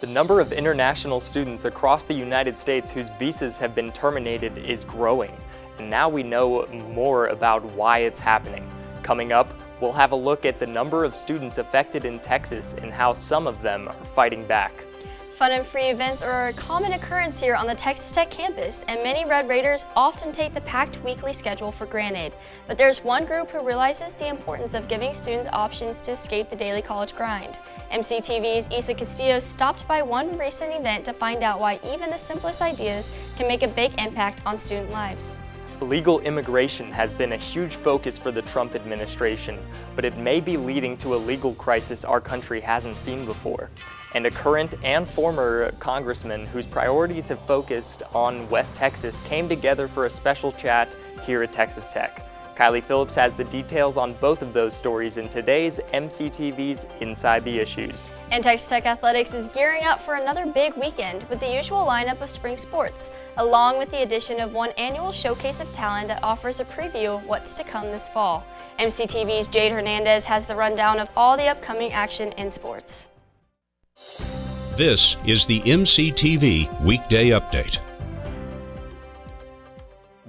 The number of international students across the United States whose visas have been terminated is growing, and now we know more about why it's happening. Coming up, we'll have a look at the number of students affected in Texas and how some of them are fighting back. Fun and free events are a common occurrence here on the Texas Tech campus, and many Red Raiders often take the packed weekly schedule for granted. But there's one group who realizes the importance of giving students options to escape the daily college grind. MCTV's Isa Castillo stopped by one recent event to find out why even the simplest ideas can make a big impact on student lives. Illegal immigration has been a huge focus for the Trump administration, but it may be leading to a legal crisis our country hasn't seen before. And a current and former congressman whose priorities have focused on West Texas came together for a special chat here at Texas Tech. Kiley Phillips has the details on both of those stories in today's MCTV's Inside the Issues. And Texas Tech Athletics is gearing up for another big weekend with the usual lineup of spring sports, along with the addition of one annual showcase of talent that offers a preview of what's to come this fall. MCTV's Jade Hernandez has the rundown of all the upcoming action in sports. This is the MCTV Weekday Update.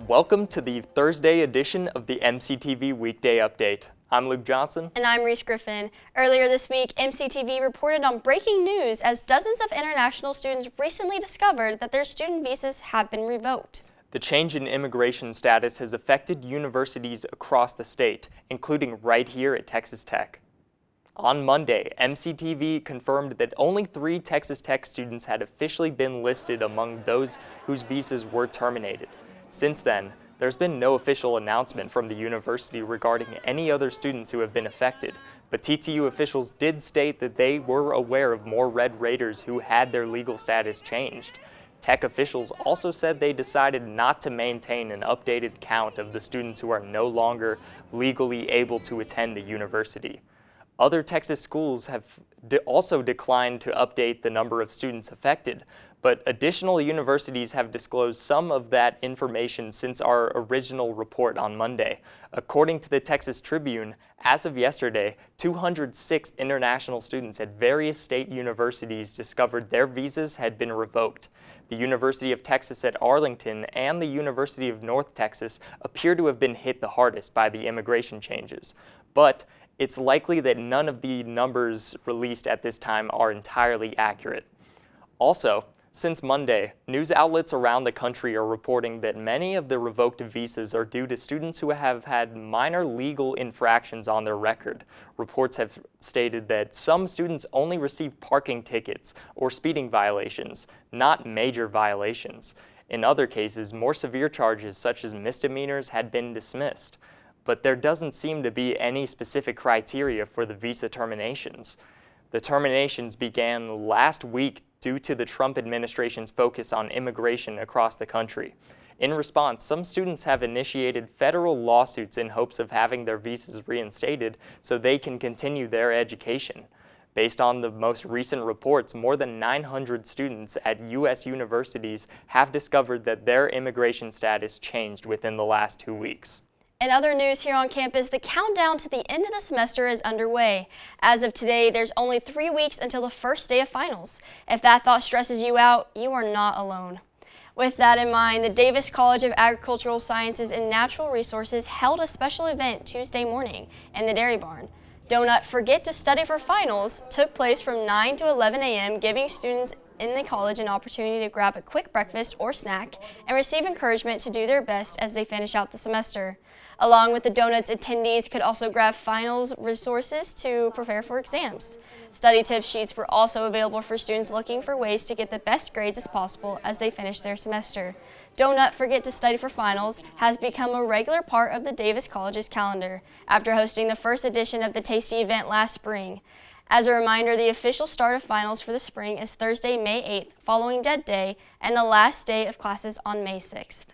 Welcome to the Thursday edition of the MCTV Weekday Update. I'm Luke Johnson. And I'm Reese Griffin. Earlier this week, MCTV reported on breaking news as dozens of international students recently discovered that their student visas have been revoked. The change in immigration status has affected universities across the state, including right here at Texas Tech. On Monday, MCTV confirmed that only 3 Texas Tech students had officially been listed among those whose visas were terminated. Since then, there's been no official announcement from the university regarding any other students who have been affected, but TTU officials did state that they were aware of more Red Raiders who had their legal status changed. Tech officials also said they decided not to maintain an updated count of the students who are no longer legally able to attend the university. Other Texas schools have also declined to update the number of students affected, but additional universities have disclosed some of that information since our original report on Monday. According to the Texas Tribune, as of yesterday, 206 international students at various state universities discovered their visas had been revoked. The University of Texas at Arlington and the University of North Texas appear to have been hit the hardest by the immigration changes, but it's likely that none of the numbers released at this time are entirely accurate. Also, since Monday, news outlets around the country are reporting that many of the revoked visas are due to students who have had minor legal infractions on their record. Reports have stated that some students only receive parking tickets or speeding violations, not major violations. In other cases, more severe charges such as misdemeanors had been dismissed. But there doesn't seem to be any specific criteria for the visa terminations. The terminations began last week due to the Trump administration's focus on immigration across the country. In response, some students have initiated federal lawsuits in hopes of having their visas reinstated so they can continue their education. Based on the most recent reports, more than 900 students at U.S. universities have discovered that their immigration status changed within the last 2 weeks. In other news here on campus, the countdown to the end of the semester is underway. As of today, there's only 3 weeks until the first day of finals. If that thought stresses you out, you are not alone. With that in mind, the Davis College of Agricultural Sciences and Natural Resources held a special event Tuesday morning in the Dairy Barn. Don't Forget to Study for Finals took place from 9 to 11 a.m., giving students in the college an opportunity to grab a quick breakfast or snack and receive encouragement to do their best as they finish out the semester. Along with the donuts, attendees could also grab finals resources to prepare for exams. Study tip sheets were also available for students looking for ways to get the best grades as possible as they finish their semester. Don't Forget to Study for Finals has become a regular part of the Davis College's calendar after hosting the first edition of the Tasty event last spring. As a reminder, the official start of finals for the spring is Thursday, May 8th, following Dead Day, and the last day of classes on May 6th.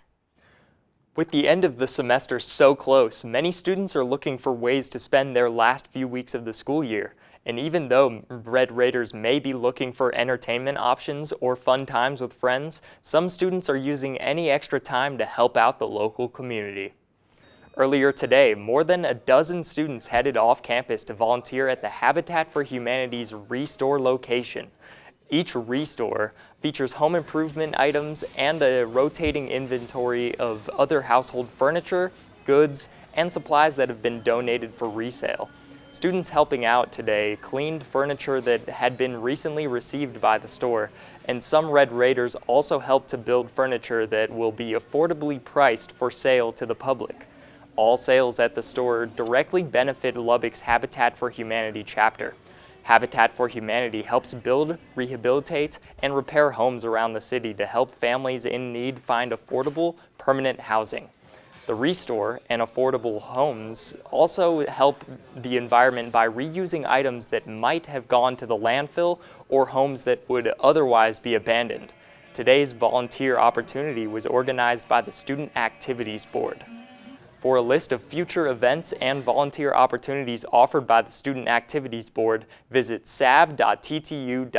With the end of the semester so close, many students are looking for ways to spend their last few weeks of the school year. And even though Red Raiders may be looking for entertainment options or fun times with friends, some students are using any extra time to help out the local community. Earlier today, more than a dozen students headed off campus to volunteer at the Habitat for Humanity's Restore location. Each Restore features home improvement items and a rotating inventory of other household furniture, goods, and supplies that have been donated for resale. Students helping out today cleaned furniture that had been recently received by the store, and some Red Raiders also helped to build furniture that will be affordably priced for sale to the public. All sales at the store directly benefit Lubbock's Habitat for Humanity chapter. Habitat for Humanity helps build, rehabilitate, and repair homes around the city to help families in need find affordable, permanent housing. The Restore and affordable homes also help the environment by reusing items that might have gone to the landfill or homes that would otherwise be abandoned. Today's volunteer opportunity was organized by the Student Activities Board. For a list of future events and volunteer opportunities offered by the Student Activities Board, visit sab.ttu.edu.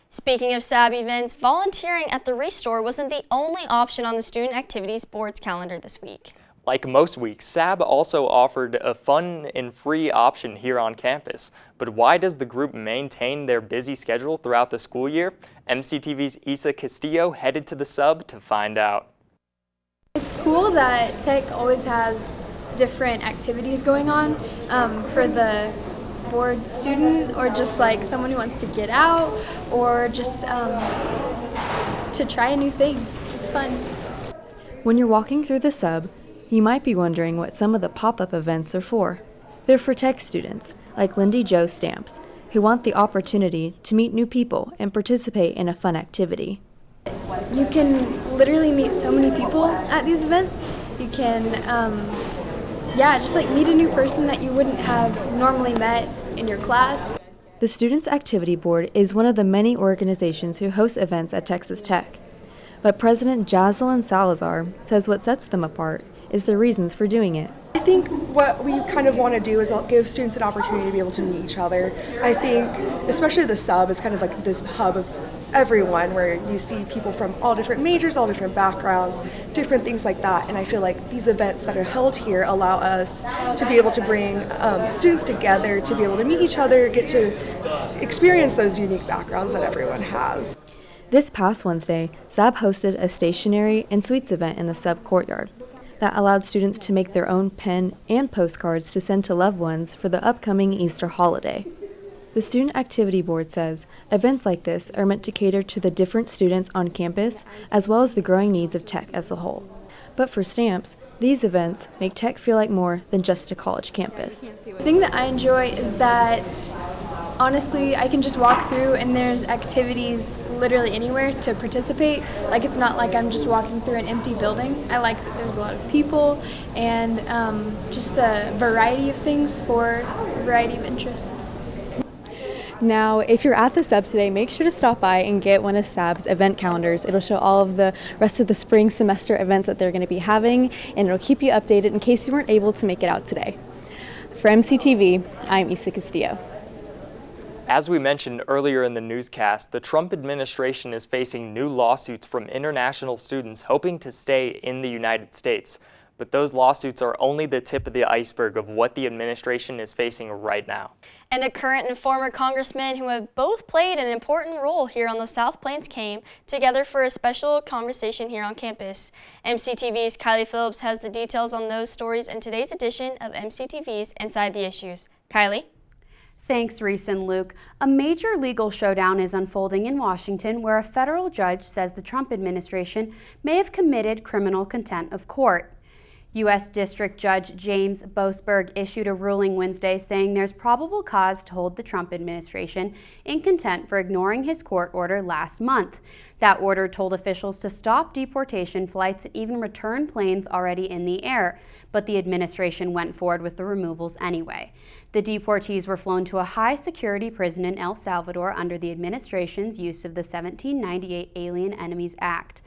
Speaking of SAB events, volunteering at the Restore wasn't the only option on the Student Activities Board's calendar this week. Like most weeks, SAB also offered a fun and free option here on campus. But why does the group maintain their busy schedule throughout the school year? MCTV's Isa Castillo headed to the sub to find out. It's cool that Tech always has different activities going on for the board student, or just like someone who wants to get out, or just to try a new thing. It's fun. When you're walking through the sub, you might be wondering what some of the pop-up events are for. They're for Tech students, like Lindy Jo Stamps, who want the opportunity to meet new people and participate in a fun activity. You can literally meet so many people at these events. You can, just like meet a new person that you wouldn't have normally met in your class. The Students Activity Board is one of the many organizations who host events at Texas Tech. But President Jocelyn Salazar says what sets them apart is the reasons for doing it. I think what we kind of want to do is give students an opportunity to be able to meet each other. I think especially the sub is kind of like this hub of everyone, where you see people from all different majors, all different backgrounds, different things like that. And I feel like these events that are held here allow us to be able to bring students together, to be able to meet each other, get to experience those unique backgrounds that everyone has. This past Wednesday, SAB hosted a stationery and sweets event in the sub courtyard that allowed students to make their own pen and postcards to send to loved ones for the upcoming Easter holiday. The Student Activity Board says events like this are meant to cater to the different students on campus, as well as the growing needs of Tech as a whole. But for Stamps, these events make Tech feel like more than just a college campus. The thing that I enjoy is that, honestly, I can just walk through and there's activities literally anywhere to participate. Like, it's not like I'm just walking through an empty building. I like that there's a lot of people and just a variety of things for a variety of interests. Now, if you're at the sub today, make sure to stop by and get one of SAB's event calendars. It'll show all of the rest of the spring semester events that they're going to be having, and it'll keep you updated in case you weren't able to make it out today. For MCTV, I'm Isa Castillo. As we mentioned earlier in the newscast, the Trump administration is facing new lawsuits from international students hoping to stay in the United States. But those lawsuits are only the tip of the iceberg of what the administration is facing right now. And a current and former congressman who have both played an important role here on the South Plains came together for a special conversation here on campus. MCTV's Kiley Phillips has the details on those stories in today's edition of MCTV's Inside the Issues. Kiley? Thanks, Reese and Luke. A major legal showdown is unfolding in Washington, where a federal judge says the Trump administration may have committed criminal contempt of court. U.S. District Judge James Boasberg issued a ruling Wednesday saying there's probable cause to hold the Trump administration in contempt for ignoring his court order last month. That order told officials to stop deportation flights and even return planes already in the air, but the administration went forward with the removals anyway. The deportees were flown to a high-security prison in El Salvador under the administration's use of the 1798 Alien Enemies Act.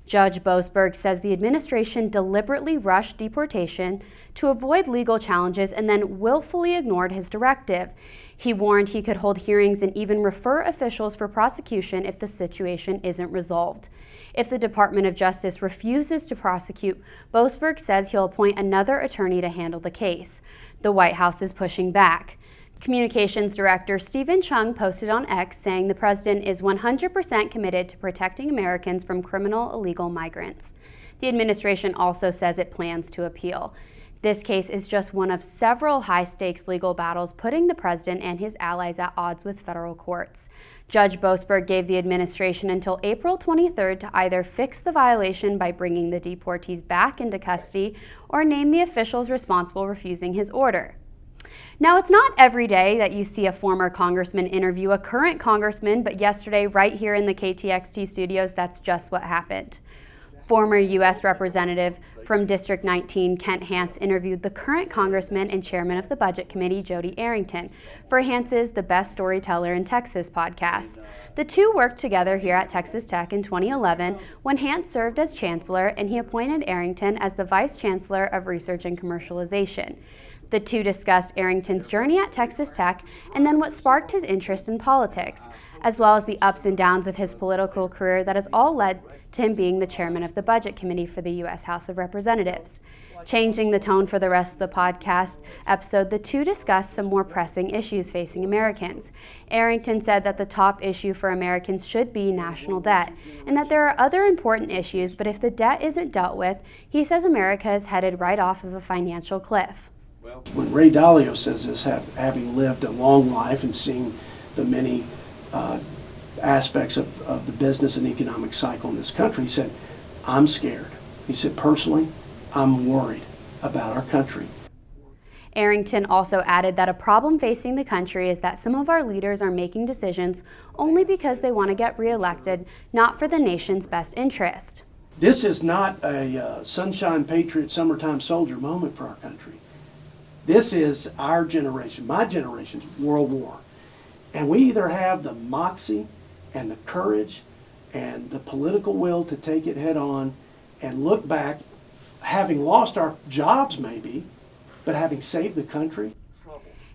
Judge Boasberg says the administration deliberately rushed deportation to avoid legal challenges and then willfully ignored his directive. He warned he could hold hearings and even refer officials for prosecution if the situation isn't resolved. If the Department of Justice refuses to prosecute, Boasberg says he'll appoint another attorney to handle the case. The White House is pushing back. Communications Director Stephen Chung posted on X saying the president is 100% committed to protecting Americans from criminal illegal migrants. The administration also says it plans to appeal. This case is just one of several high-stakes legal battles putting the president and his allies at odds with federal courts. Judge Boasberg gave the administration until April 23rd to either fix the violation by bringing the deportees back into custody or name the officials responsible refusing his order. Now, it's not every day that you see a former congressman interview a current congressman, but yesterday, right here in the KTXT studios, that's just what happened. Former U.S. Representative from District 19, Kent Hance, interviewed the current congressman and chairman of the Budget Committee, Jody Arrington, for Hance's The Best Storyteller in Texas podcast. The two worked together here at Texas Tech in 2011 when Hance served as chancellor and he appointed Arrington as the vice chancellor of research and commercialization. The two discussed Arrington's journey at Texas Tech and then what sparked his interest in politics, as well as the ups and downs of his political career that has all led to him being the chairman of the Budget Committee for the U.S. House of Representatives. Changing the tone for the rest of the podcast episode, the two discussed some more pressing issues facing Americans. Arrington said that the top issue for Americans should be national debt, and that there are other important issues, but if the debt isn't dealt with, he says America is headed right off of a financial cliff. When Ray Dalio says this, having lived a long life and seeing the many aspects of the business and economic cycle in this country, he said, I'm scared. He said, personally, I'm worried about our country. Arrington also added that a problem facing the country is that some of our leaders are making decisions only because they want to get reelected, not for the nation's best interest. This is not a sunshine patriot summertime soldier moment for our country. This is our generation, my generation's World War. And we either have the moxie and the courage and the political will to take it head on and look back, having lost our jobs maybe, but having saved the country.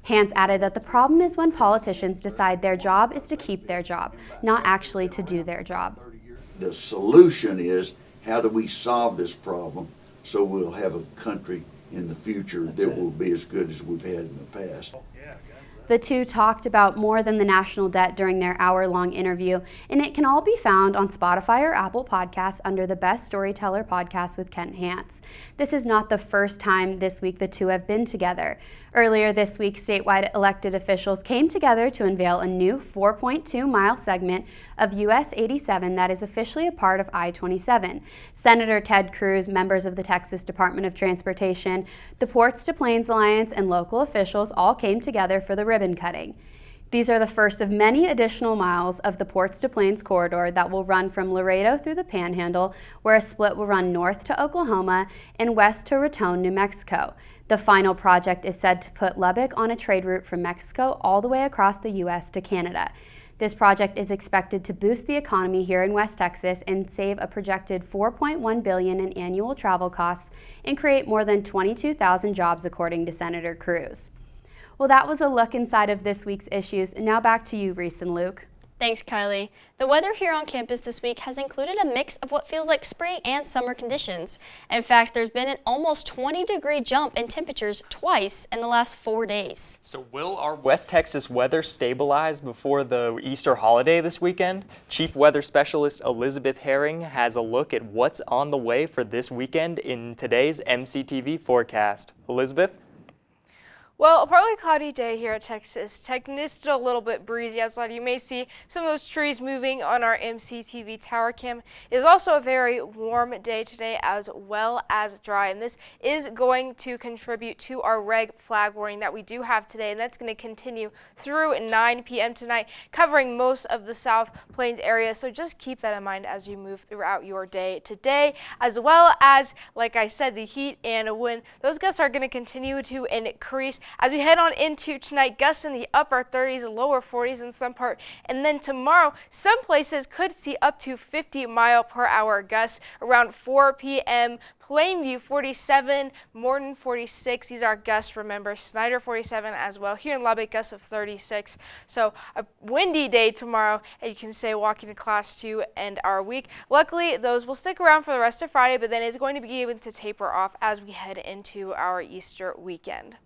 Hance added that the problem is when politicians decide their job is to keep their job, not actually to do their job. The solution is, how do we solve this problem so we'll have a country in the future that will be as good as we've had in the past. The two talked about more than the national debt during their hour-long interview, and it can all be found on Spotify or Apple Podcasts under the Best Storyteller podcast with Kent Hance. This is not the first time this week the two have been together. Earlier this week, statewide elected officials came together to unveil a new 4.2-mile segment of US 87 that is officially a part of I-27. Senator Ted Cruz, members of the Texas Department of Transportation, the Ports to Plains Alliance, and local officials all came together for the ribbon cutting. These are the first of many additional miles of the Ports to Plains corridor that will run from Laredo through the Panhandle, where a split will run north to Oklahoma and west to Raton, New Mexico. The final project is said to put Lubbock on a trade route from Mexico all the way across the U.S. to Canada. This project is expected to boost the economy here in West Texas and save a projected $4.1 billion in annual travel costs and create more than 22,000 jobs, according to Senator Cruz. Well, that was a look inside of this week's issues, and now back to you, Reese and Luke. Thanks, Kylie. The weather here on campus this week has included a mix of what feels like spring and summer conditions. In fact, there's been an almost 20-degree jump in temperatures twice in the last 4 days. So will our West Texas weather stabilize before the Easter holiday this weekend? Chief Weather Specialist Elisabeth Herring has a look at what's on the way for this weekend in today's MCTV forecast. Elizabeth? Well, a partly cloudy day here at Texas Tech, and it's still a little bit breezy outside. You may see some of those trees moving on our MCTV tower cam. It is also a very warm day today as well as dry, and this is going to contribute to our red flag warning that we do have today, and that's going to continue through 9 p.m. tonight, covering most of the South Plains area. So just keep that in mind as you move throughout your day today, as well as, like I said, the heat and wind. Those gusts are going to continue to increase as we head on into tonight. Gusts in the upper 30s, lower 40s in some part. And then tomorrow, some places could see up to 50-mile-per-hour gusts around 4 p.m. Plainview 47, Morton 46. These are gusts, remember. Snyder 47 as well. Here in Lubbock, gusts of 36. So a windy day tomorrow, and you can say walking to class to end our week. Luckily, those will stick around for the rest of Friday, but then it's going to be able to taper off as we head into our Easter weekend.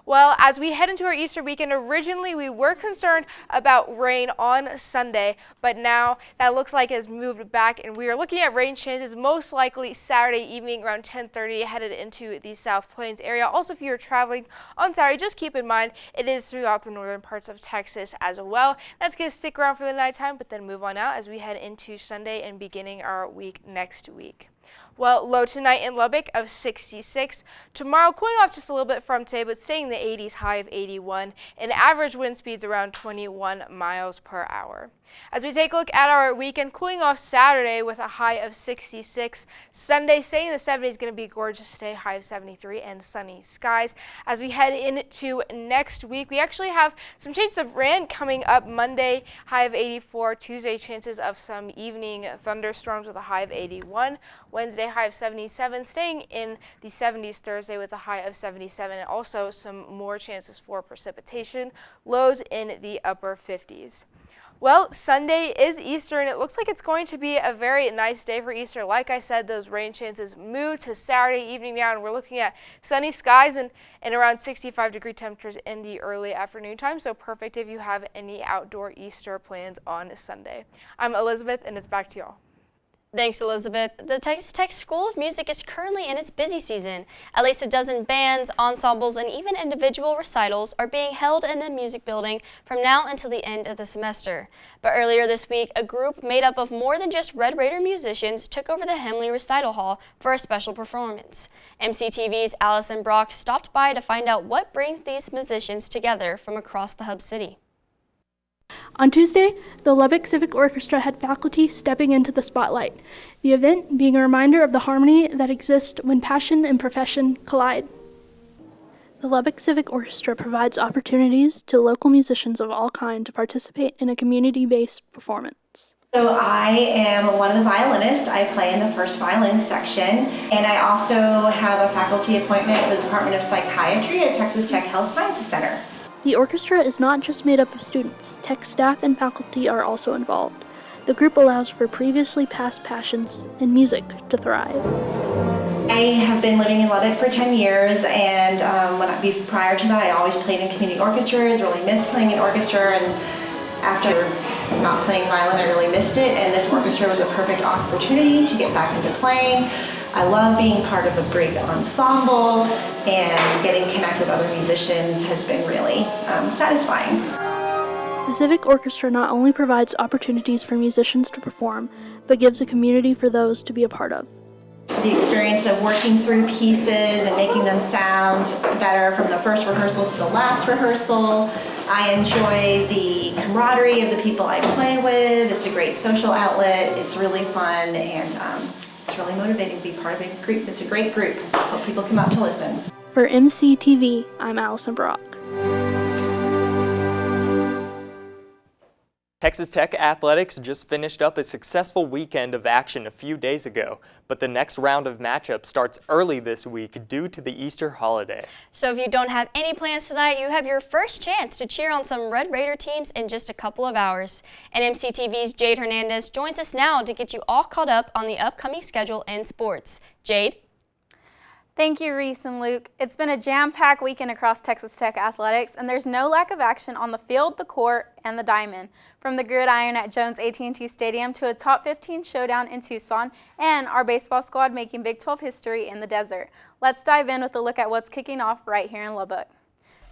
Well, as we head into our Easter weekend, originally we were concerned about rain on Sunday, but now that looks like it's moved back, and we are looking at rain chances most likely Saturday evening around 10:30 headed into the South Plains area. Also, if you're traveling on Saturday, just keep in mind it is throughout the northern parts of Texas as well. That's going to stick around for the nighttime, but then move on out as we head into Sunday and beginning our week next week. Well, low tonight in Lubbock of 66. Tomorrow, cooling off just a little bit from today, but staying in the 80s, high of 81, and average wind speeds around 21 miles per hour. As we take a look at our weekend, cooling off Saturday with a high of 66. Sunday, staying in the 70s, going to be gorgeous today, high of 73, and sunny skies. As we head into next week, we actually have some chances of rain coming up Monday, high of 84. Tuesday, chances of some evening thunderstorms with a high of 81. Wednesday, high of 77, staying in the 70s Thursday with a high of 77, and also some more chances for precipitation, lows in the upper 50s. Well, Sunday is Easter, and it looks like it's going to be a very nice day for Easter. Like I said, those rain chances move to Saturday evening now, and we're looking at sunny skies and around 65-degree temperatures in the early afternoon time, so perfect if you have any outdoor Easter plans on Sunday. I'm Elizabeth, and it's back to y'all. Thanks, Elizabeth. The Texas Tech School of Music is currently in its busy season. At least a dozen bands, ensembles, and even individual recitals are being held in the music building from now until the end of the semester. But earlier this week, a group made up of more than just Red Raider musicians took over the Hemley Recital Hall for a special performance. MCTV's Allison Brock stopped by to find out what brings these musicians together from across the Hub City. On Tuesday, the Lubbock Civic Orchestra had faculty stepping into the spotlight, the event being a reminder of the harmony that exists when passion and profession collide. The Lubbock Civic Orchestra provides opportunities to local musicians of all kinds to participate in a community-based performance. So I am one of the violinists. I play in the first violin section, and I also have a faculty appointment with the Department of Psychiatry at Texas Tech Health Sciences Center. The orchestra is not just made up of students. Tech staff and faculty are also involved. The group allows for previously past passions in music to thrive. I have been living in Lubbock for 10 years, and prior to that, I always played in community orchestras, really missed playing in orchestra, and after not playing violin, I really missed it, and this orchestra was a perfect opportunity to get back into playing. I love being part of a great ensemble, and getting connected with other musicians has been really satisfying. The Civic Orchestra not only provides opportunities for musicians to perform, but gives a community for those to be a part of. The experience of working through pieces and making them sound better from the first rehearsal to the last rehearsal. I enjoy the camaraderie of the people I play with. It's a great social outlet. It's really fun, and it's really motivating to be part of a group. It's a great group. Hope people come out to listen. For MCTV, I'm Allison Brock. Texas Tech athletics just finished up a successful weekend of action a few days ago, but the next round of matchups starts early this week due to the Easter holiday. So if you don't have any plans tonight, you have your first chance to cheer on some Red Raider teams in just a couple of hours. And MCTV's Jade Hernandez joins us now to get you all caught up on the upcoming schedule in sports. Jade? Thank you, Reese and Luke. It's been a jam-packed weekend across Texas Tech athletics, and there's no lack of action on the field, the court, and the diamond. From the gridiron at Jones AT&T Stadium to a top 15 showdown in Tucson, and our baseball squad making Big 12 history in the desert. Let's dive in with a look at what's kicking off right here in Lubbock.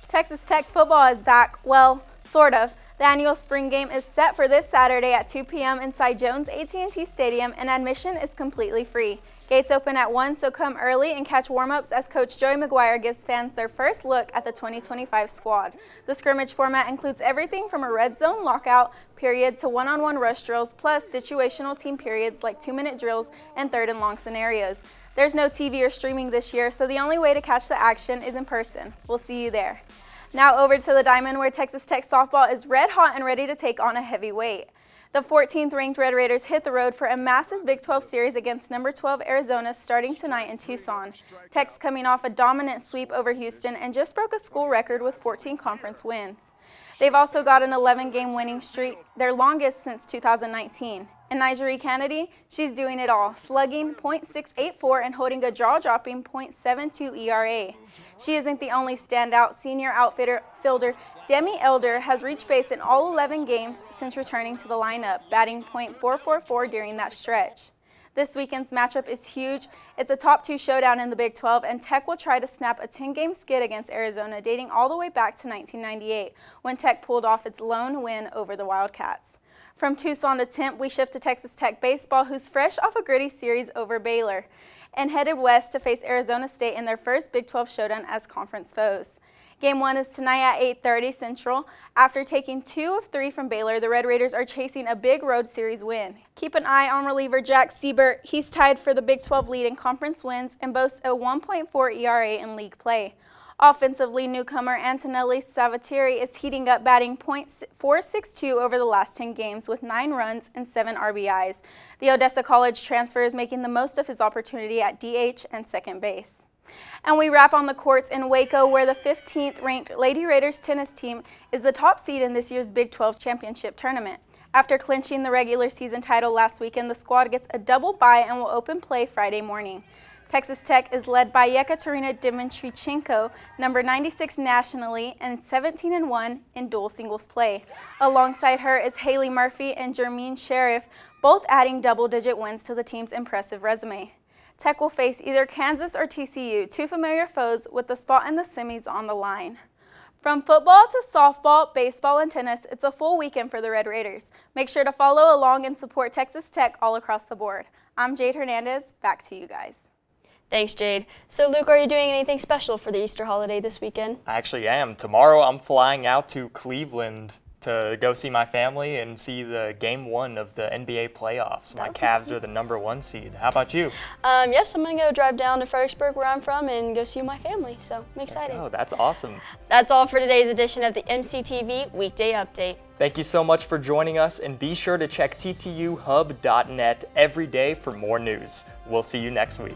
Texas Tech football is back, well, sort of. The annual spring game is set for this Saturday at 2 p.m. inside Jones AT&T Stadium, and admission is completely free. Gates open at 1, so come early and catch warm-ups as Coach Joey McGuire gives fans their first look at the 2025 squad. The scrimmage format includes everything from a red zone lockout period to one-on-one rush drills, plus situational team periods like 2-minute drills and 3rd and long scenarios. There's no TV or streaming this year, so the only way to catch the action is in person. We'll see you there. Now over to the diamond, where Texas Tech softball is red hot and ready to take on a heavyweight. The 14th ranked Red Raiders hit the road for a massive Big 12 series against number 12 Arizona starting tonight in Tucson. Tech's coming off a dominant sweep over Houston and just broke a school record with 14 conference wins. They've also got an 11-game winning streak, their longest since 2019. And Nigeri Kennedy, she's doing it all, slugging .684 and holding a jaw-dropping .72 ERA. She isn't the only standout. Senior outfielder Demi Elder has reached base in all 11 games since returning to the lineup, batting .444 during that stretch. This weekend's matchup is huge. It's a top 2 showdown in the Big 12, and Tech will try to snap a 10-game skid against Arizona dating all the way back to 1998, when Tech pulled off its lone win over the Wildcats. From Tucson to Temp, we shift to Texas Tech baseball, who's fresh off a gritty series over Baylor, and headed west to face Arizona State in their first Big 12 showdown as conference foes. Game 1 is tonight at 8:30 Central. After taking 2 of 3 from Baylor, the Red Raiders are chasing a big road series win. Keep an eye on reliever Jack Siebert. He's tied for the Big 12 lead in conference wins and boasts a 1.4 ERA in league play. Offensively, newcomer Antonelli Salvatierri is heating up, batting .462 over the last 10 games with 9 runs and 7 RBIs. The Odessa College transfer is making the most of his opportunity at DH and second base. And we wrap on the courts in Waco, where the 15th ranked Lady Raiders tennis team is the top seed in this year's Big 12 championship tournament. After clinching the regular season title last weekend, the squad gets a double bye and will open play Friday morning. Texas Tech is led by Yekaterina Dimitrichenko, number 96 nationally and 17-1 in dual singles play. Alongside her is Haley Murphy and Jermaine Sheriff, both adding double-digit wins to the team's impressive resume. Tech will face either Kansas or TCU, 2 familiar foes with the spot in the semis on the line. From football to softball, baseball, and tennis, it's a full weekend for the Red Raiders. Make sure to follow along and support Texas Tech all across the board. I'm Jade Hernandez. Back to you guys. Thanks, Jade. So, Luke, are you doing anything special for the Easter holiday this weekend? I actually am. Tomorrow I'm flying out to Cleveland to go see my family and see the Game 1 of the NBA playoffs. My Cavs are the #1 seed. How about you? Yes, I'm going to go drive down to Fredericksburg, where I'm from, and go see my family, so I'm excited. Oh, that's awesome. That's all for today's edition of the MCTV Weekday Update. Thank you so much for joining us, and be sure to check ttuhub.net every day for more news. We'll see you next week.